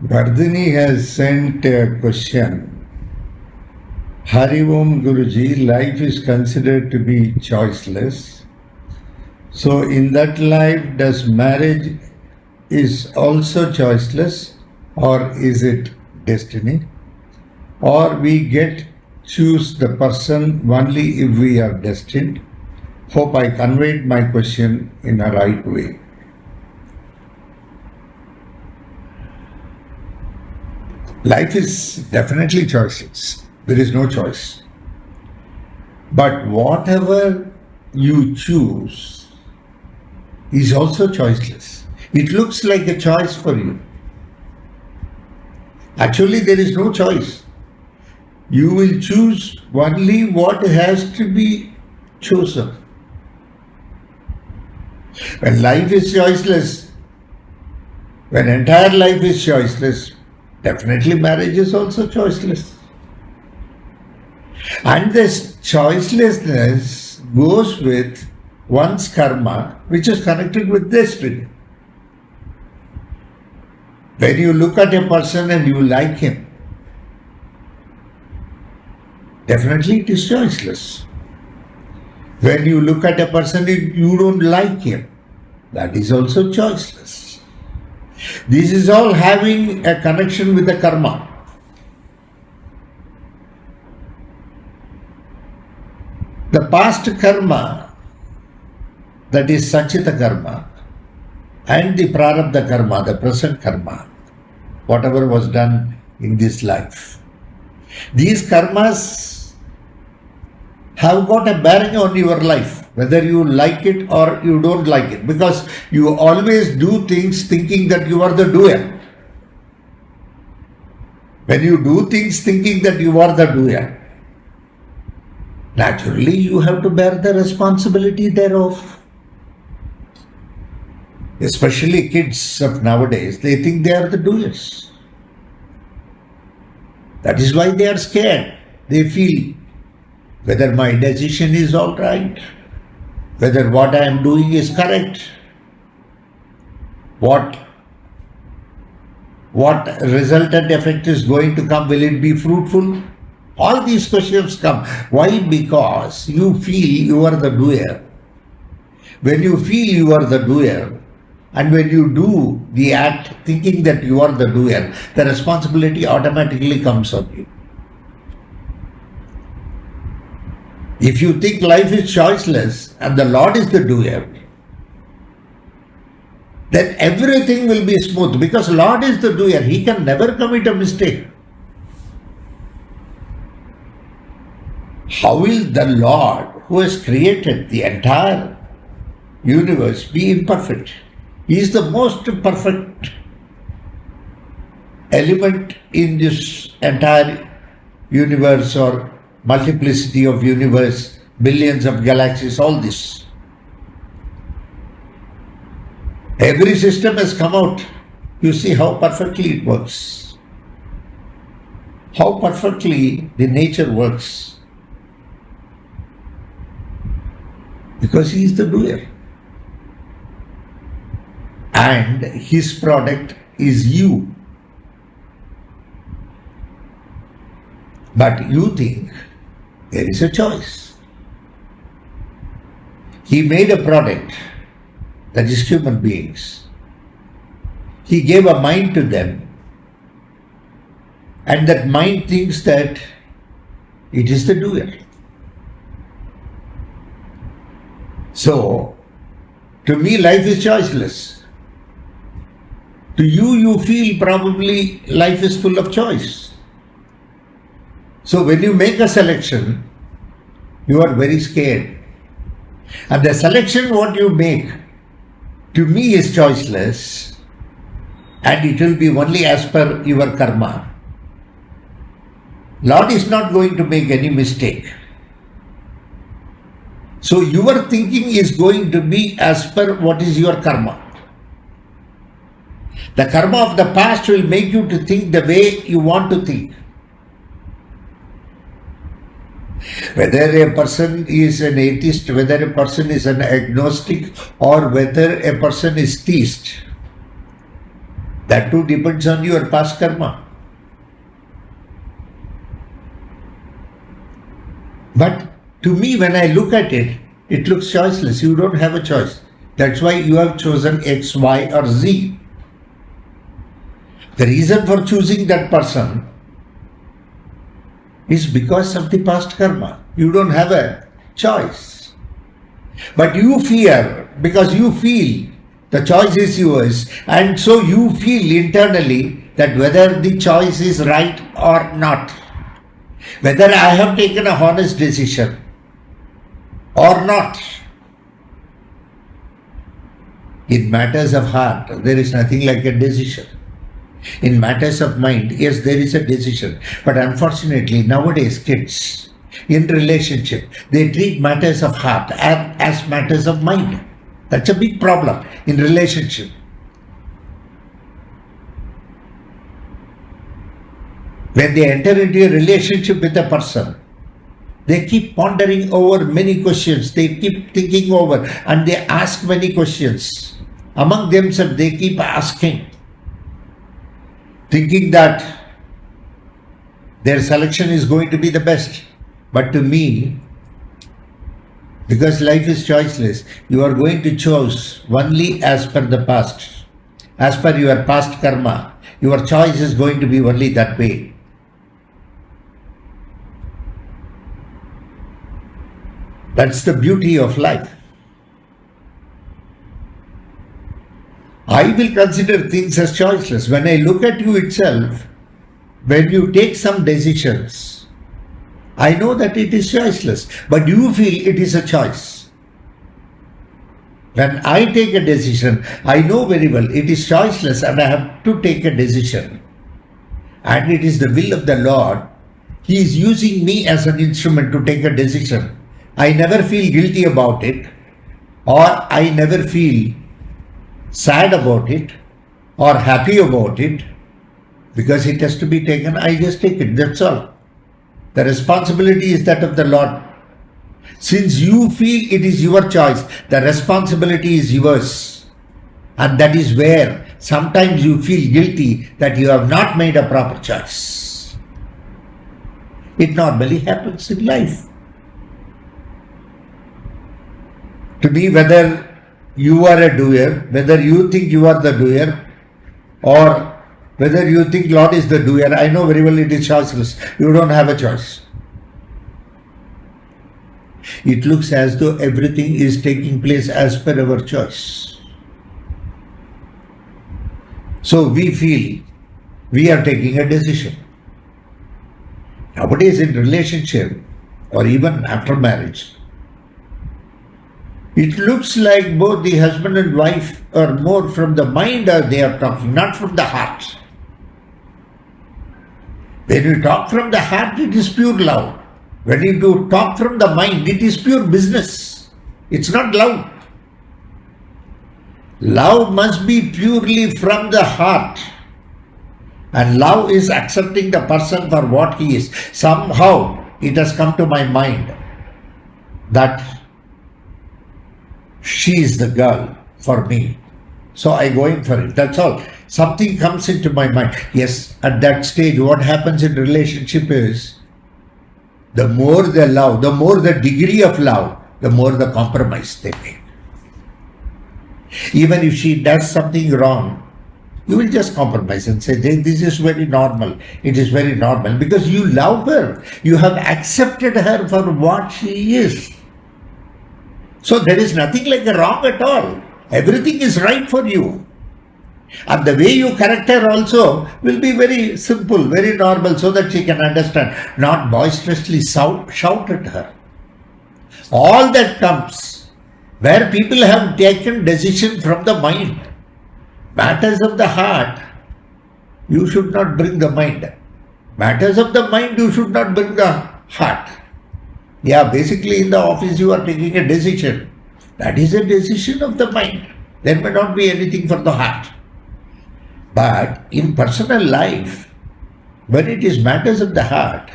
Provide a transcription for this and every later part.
Vardhini has sent a question. Hari Om Guruji, life is considered to be choiceless. So in that life, does marriage is also choiceless, or is it destiny? Or we get choose the person only if we are destined? Hope I conveyed my question in a right way. Life is definitely choiceless. There is no choice. But whatever you choose is also choiceless. It looks like a choice for you. Actually, there is no choice. You will choose only what has to be chosen. When life is choiceless, when entire life is choiceless, definitely marriage is also choiceless. And this choicelessness goes with one's karma, which is connected with destiny. When you look at a person and you like him, definitely it is choiceless. When you look at a person and you don't like him, that is also choiceless. This is all having a connection with the karma. The past karma, that is Sanchita karma, and the prarabdha karma, the present karma, whatever was done in this life. These karmas have got a bearing on your life, whether you like it or you don't like it, because you always do things thinking that you are the doer. When you do things thinking that you are the doer, naturally you have to bear the responsibility thereof. Especially kids of nowadays, they think they are the doers. That is why they are scared. They feel whether my decision is all right, whether what I am doing is correct, what resultant effect is going to come, will it be fruitful? All these questions come. Why? Because you feel you are the doer. When you feel you are the doer, and when you do the act thinking that you are the doer, the responsibility automatically comes on you. If you think life is choiceless and the Lord is the doer, then everything will be smooth, because Lord is the doer. He can never commit a mistake. How will the Lord, who has created the entire universe, be imperfect? He is the most perfect element in this entire universe or multiplicity of universe, billions of galaxies, all this. Every system has come out. You see how perfectly it works. How perfectly the nature works. Because he is the doer. And his product is you. But you think there is a choice. He made a product, that is human beings. He gave a mind to them, and that mind thinks that it is the doer. So, to me, life is choiceless. To you, you feel probably life is full of choice. So when you make a selection, you are very scared. And the selection what you make, to me, is choiceless, and it will be only as per your karma. Lord is not going to make any mistake. So your thinking is going to be as per what is your karma. The karma of the past will make you to think the way you want to think. Whether a person is an atheist, whether a person is an agnostic, or whether a person is theist, That too depends on your past karma. But to me, when I look at it, it looks choiceless. You don't have a choice. That's why you have chosen X, Y, or Z. The reason for choosing that person is because of the past karma. You don't have a choice. But you fear because you feel the choice is yours, and so you feel internally that whether the choice is right or not, whether I have taken a honest decision or not. In matters of heart, there is nothing like a decision. In matters of mind, yes, there is a decision. But unfortunately, nowadays kids, in relationship, they treat matters of heart as matters of mind. That's a big problem in relationship. When they enter into a relationship with a person, they keep pondering over many questions. They keep thinking over and they ask many questions. Among themselves, they keep asking, thinking that their selection is going to be the best. But to me, because life is choiceless, you are going to choose only as per the past. As per your past karma, your choice is going to be only that way. That's the beauty of life. I will consider things as choiceless. When I look at you itself, when you take some decisions, I know that it is choiceless, but you feel it is a choice. When I take a decision, I know very well it is choiceless and I have to take a decision. And it is the will of the Lord. He is using me as an instrument to take a decision. I never feel guilty about it, or I never feel sad about it or happy about it, because it has to be taken. I just take it, that's all. The responsibility is that of the Lord. Since you feel it is your choice, the responsibility is yours. And that is where sometimes you feel guilty that you have not made a proper choice. It normally happens in life. To me, whether you are a doer, whether you think you are the doer, or whether you think Lord is the doer, I know very well it is choiceless. You don't have a choice. It looks as though everything is taking place as per our choice. So we feel we are taking a decision. Nowadays in relationship or even after marriage, it looks like both the husband and wife are more from the mind or they are talking, not from the heart. When you talk from the heart, it is pure love. When you do talk from the mind, it is pure business. It's not love. Love must be purely from the heart. And love is accepting the person for what he is. Somehow it has come to my mind that she is the girl for me. So I go in for it. That's all. Something comes into my mind. Yes, at that stage, what happens in relationship is, the more the love, the more the degree of love, the more the compromise they make. Even if she does something wrong, you will just compromise and say, this is very normal. It is very normal because you love her. You have accepted her for what she is. So there is nothing like a wrong at all. Everything is right for you. And the way you correct her also will be very simple, very normal, so that she can understand. Not boisterously shout at her. All that comes where people have taken decision from the mind. Matters of the heart, you should not bring the mind. Matters of the mind, you should not bring the heart. Yeah, basically in the office you are taking a decision. That is a decision of the mind. There may not be anything for the heart. But in personal life, when it is matters of the heart,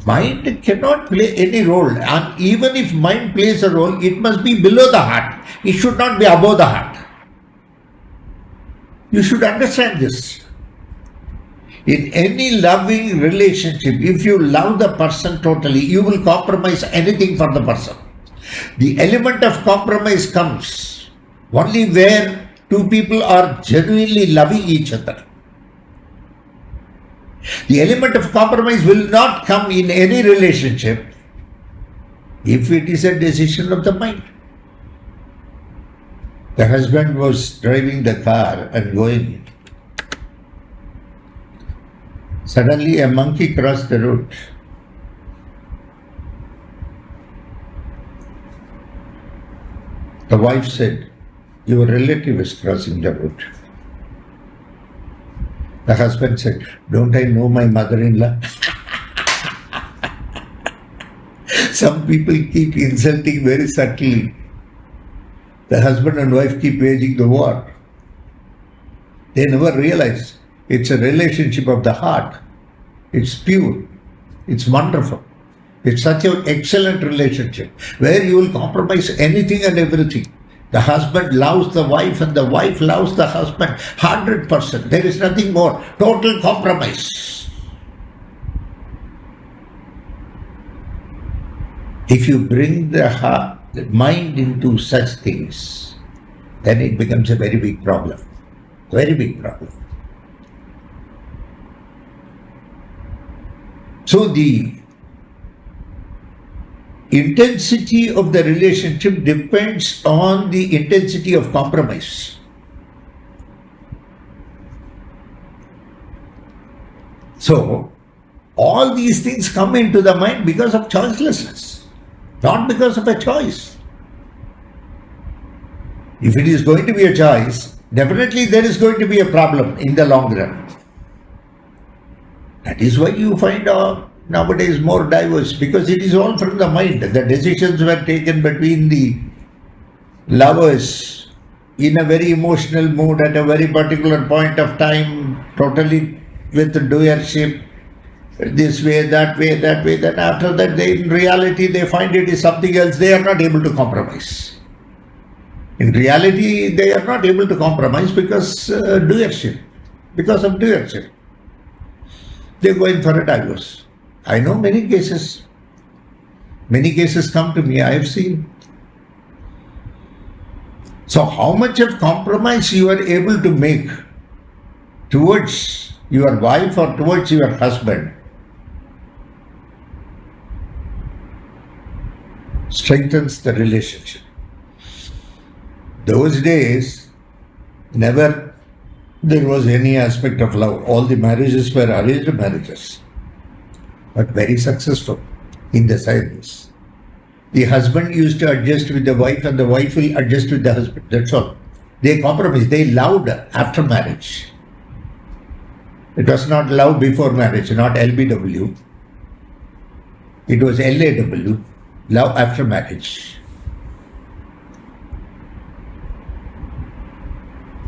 mind cannot play any role. And even if mind plays a role, it must be below the heart. It should not be above the heart. You should understand this. In any loving relationship, if you love the person totally, you will compromise anything for the person. The element of compromise comes only where two people are genuinely loving each other. The element of compromise will not come in any relationship if it is a decision of the mind. The husband was driving the car and going. Suddenly a monkey crossed the road. The wife said, "Your relative is crossing the road." The husband said, "Don't I know my mother-in-law?" Some people keep insulting very subtly. The husband and wife keep waging the war. They never realize it's a relationship of the heart. It's pure. It's wonderful. It's such an excellent relationship where you will compromise anything and everything. The husband loves the wife and the wife loves the husband 100%. There is nothing more. Total compromise. If you bring the heart, the mind into such things, then it becomes a very big problem. Very big problem. So the intensity of the relationship depends on the intensity of compromise. So, all these things come into the mind because of choicelessness, not because of a choice. If it is going to be a choice, definitely there is going to be a problem in the long run. That is why you find nowadays more diverse, because it is all from the mind. The decisions were taken between the lovers in a very emotional mood at a very particular point of time, totally with doership, this way, that way, that way. Then after that, in reality, they find it is something else. They are not able to compromise. In reality, they are not able to compromise because doership, because of doership. They are going for a divorce. I know many cases. Many cases come to me, I have seen. So how much of compromise you are able to make towards your wife or towards your husband strengthens the relationship. Those days, never there was any aspect of love. All the marriages were arranged marriages, but very successful in the silence. The husband used to adjust with the wife and the wife will adjust with the husband. That's all. They compromised. They loved after marriage. It was not love before marriage, not LBW. It was LAW, love after marriage.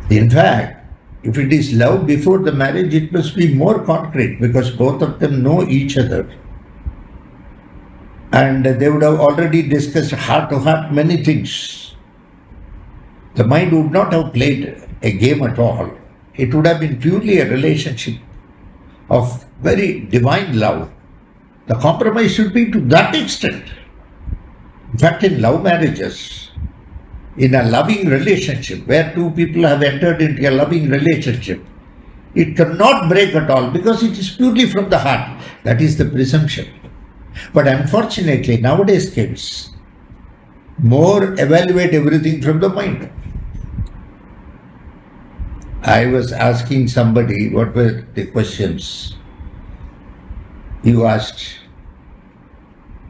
In fact, if it is love before the marriage, it must be more concrete because both of them know each other. And they would have already discussed heart to heart many things. The mind would not have played a game at all. It would have been purely a relationship of very divine love. The compromise should be to that extent. In fact, in love marriages, in a loving relationship, where two people have entered into a loving relationship, it cannot break at all because it is purely from the heart. That is the presumption. But unfortunately, nowadays kids more evaluate everything from the mind. I was asking somebody what were the questions you asked.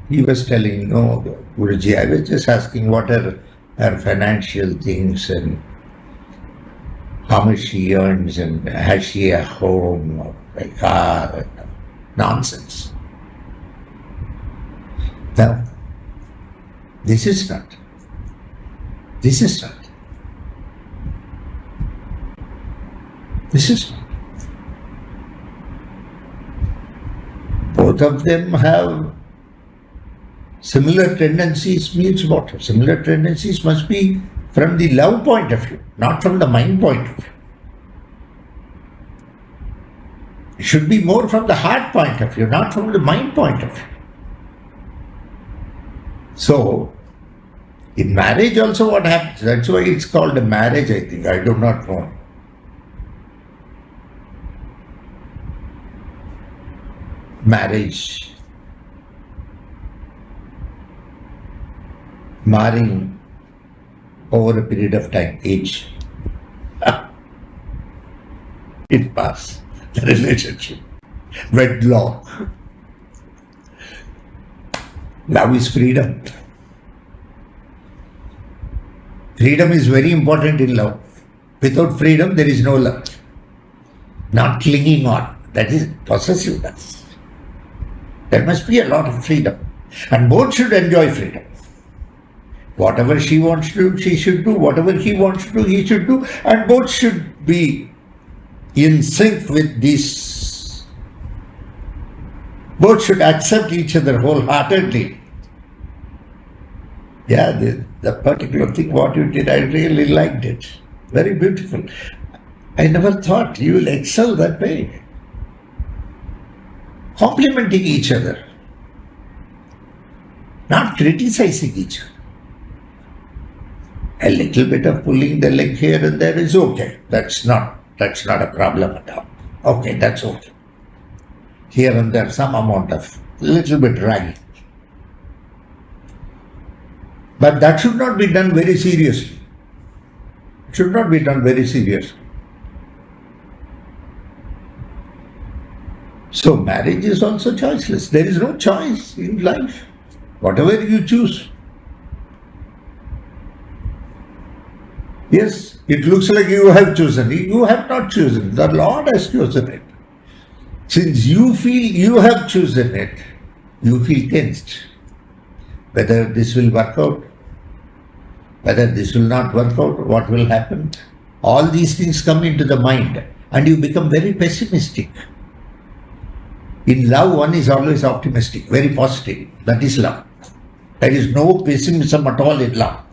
He was telling, "No, Guruji, I was just asking what are her financial things and how much she earns and has she a home or a car." Nonsense. Now, this is not. This is not. This is not. Both of them have similar tendencies. Means what? Similar tendencies must be from the love point of view, not from the mind point of view. It should be more from the heart point of view, not from the mind point of view. So, in marriage also what happens? That's why it's called a marriage, I think. I do not know. Marriage. Marrying over a period of time, age. It passes. The relationship. Wedlock. Love is freedom. Freedom is very important in love. Without freedom, there is no love. Not clinging on. That is possessiveness. There must be a lot of freedom. And both should enjoy freedom. Whatever she wants to do, she should do. Whatever he wants to do, he should do. And both should be in sync with this. Both should accept each other wholeheartedly. Yeah, the particular thing what you did, I really liked it. Very beautiful. I never thought you will excel that way. Complimenting each other. Not criticizing each other. A little bit of pulling the leg here and there is okay. That's not a problem at all. Okay, that's okay. Here and there, some amount of little bit dragging. But that should not be done very seriously. It should not be done very seriously. So marriage is also choiceless. There is no choice in life. Whatever you choose. Yes, it looks like you have chosen. You have not chosen. The Lord has chosen it. Since you feel you have chosen it, you feel tensed. Whether this will work out, whether this will not work out, what will happen. All these things come into the mind and you become very pessimistic. In love, one is always optimistic, very positive. That is love. There is no pessimism at all in love.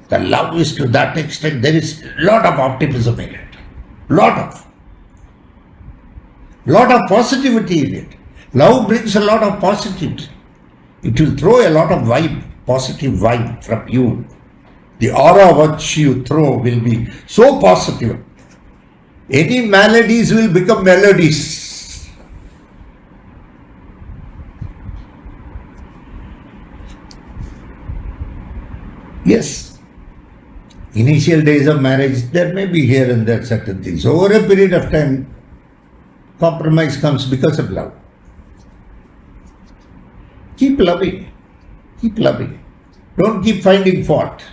The love is to that extent, there is a lot of optimism in it. Lot of positivity in it. Love brings a lot of positivity. It will throw a lot of vibe, positive vibe from you. The aura which you throw will be so positive. Any maladies will become melodies. Yes. Initial days of marriage, there may be here and there certain things. Over a period of time, compromise comes because of love. Keep loving. Keep loving. Don't keep finding fault.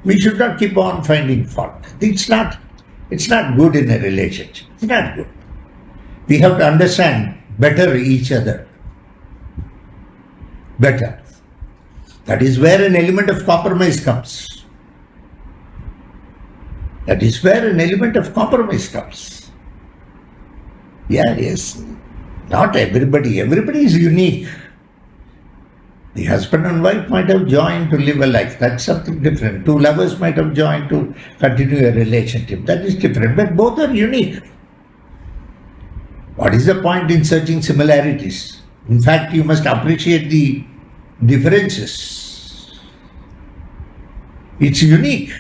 We should not keep on finding fault. It's not good in a relationship. It's not good. We have to understand better each other. Better. That is where an element of compromise comes. That is where an element of compromise comes. Yeah, yes. Not everybody. Everybody is unique. The husband and wife might have joined to live a life. That's something different. Two lovers might have joined to continue a relationship. That is different. But both are unique. What is the point in searching similarities? In fact, you must appreciate the differences. It's unique.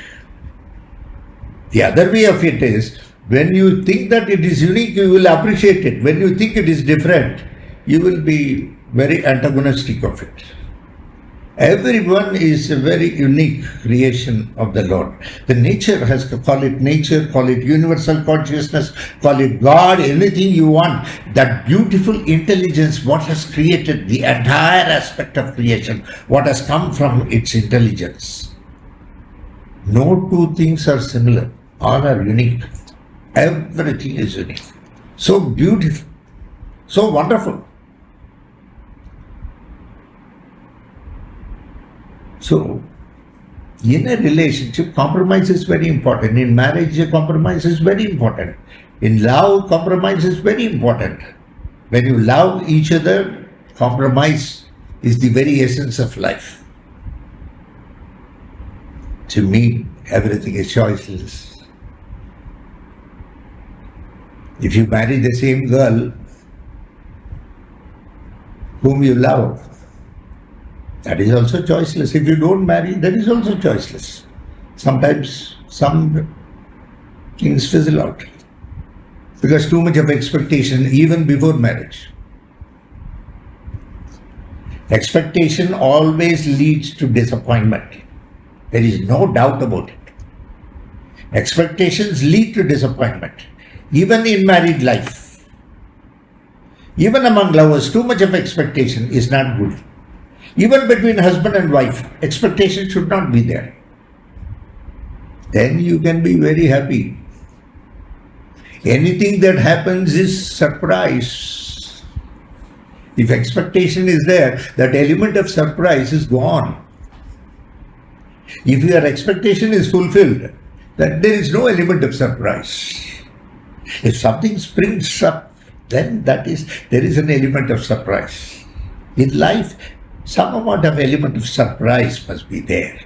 The other way of it is, when you think that it is unique, you will appreciate it. When you think it is different, you will be very antagonistic of it. Everyone is a very unique creation of the Lord. The nature has to call it nature, call it universal consciousness, call it God, anything you want. That beautiful intelligence, what has created the entire aspect of creation, what has come from its intelligence. No two things are similar. All are unique. Everything is unique. So beautiful. So wonderful. So, in a relationship, compromise is very important. In marriage, compromise is very important. In love, compromise is very important. When you love each other, compromise is the very essence of life. To me, everything is choiceless. If you marry the same girl whom you love, that is also choiceless. If you don't marry, that is also choiceless. Sometimes some things fizzle out because too much of expectation even before marriage. Expectation always leads to disappointment. There is no doubt about it. Expectations lead to disappointment. Even in married life, even among lovers, too much of expectation is not good. Even between husband and wife, expectation should not be there. Then you can be very happy. Anything that happens is surprise. If expectation is there, that element of surprise is gone. If your expectation is fulfilled, then there is no element of surprise. If something springs up, then there is an element of surprise. In life, some amount of element of surprise must be there.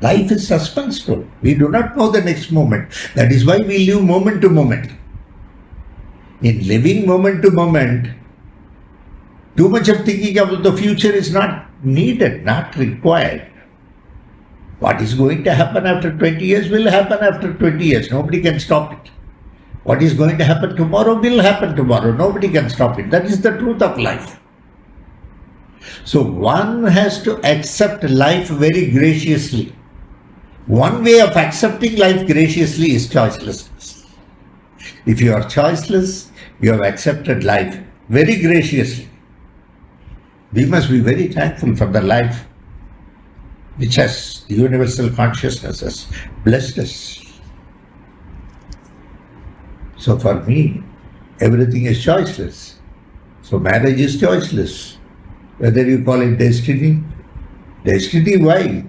Life is suspenseful. We do not know the next moment. That is why we live moment to moment. In living moment to moment, too much of thinking about the future is not needed, not required. What is going to happen after 20 years will happen after 20 years. Nobody can stop it. What is going to happen tomorrow will happen tomorrow. Nobody can stop it. That is the truth of life. So one has to accept life very graciously. One way of accepting life graciously is choicelessness. If you are choiceless, you have accepted life very graciously. We must be very thankful for the life which has the universal consciousness has blessed us. So for me, everything is choiceless. So marriage is choiceless. Whether you call it destiny, why?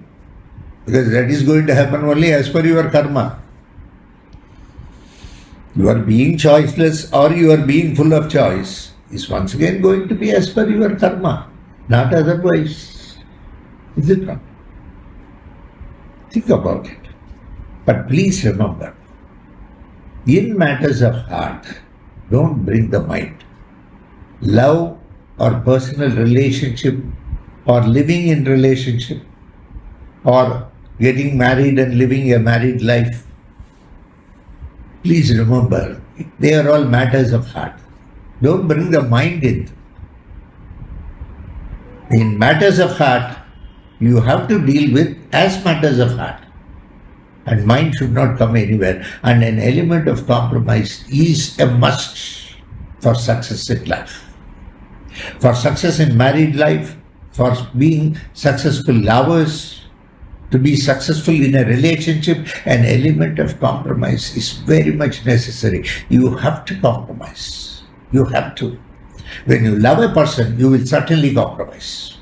Because that is going to happen only as per your karma. You are being choiceless or you are being full of choice is once again going to be as per your karma, not otherwise. Is it not? Think about it. But please remember, in matters of heart, don't bring the mind. Love or personal relationship or living in relationship or getting married and living a married life, please remember, they are all matters of heart. Don't bring the mind in. In matters of heart, you have to deal with as matters of heart. And mind should not come anywhere. And an element of compromise is a must for success in life. For success in married life, for being successful lovers, to be successful in a relationship, an element of compromise is very much necessary. You have to compromise. You have to. When you love a person, you will certainly compromise.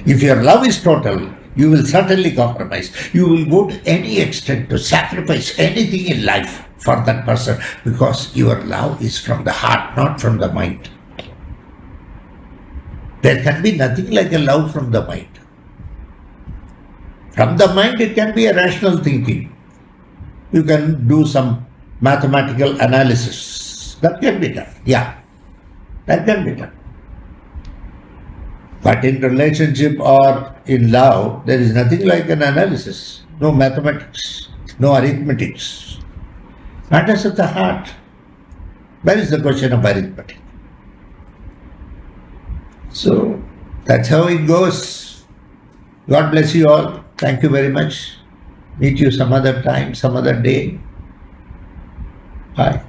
If your love is total, you will certainly compromise. You will go to any extent to sacrifice anything in life for that person because your love is from the heart, not from the mind. There can be nothing like a love from the mind. From the mind, it can be a rational thinking. You can do some mathematical analysis. That can be done. Yeah, that can be done. But in relationship or in love, there is nothing like an analysis. No mathematics, no arithmetics. Matters of the heart. Where is the question of arithmetic? So, that's how it goes. God bless you all. Thank you very much. Meet you some other time, some other day. Bye.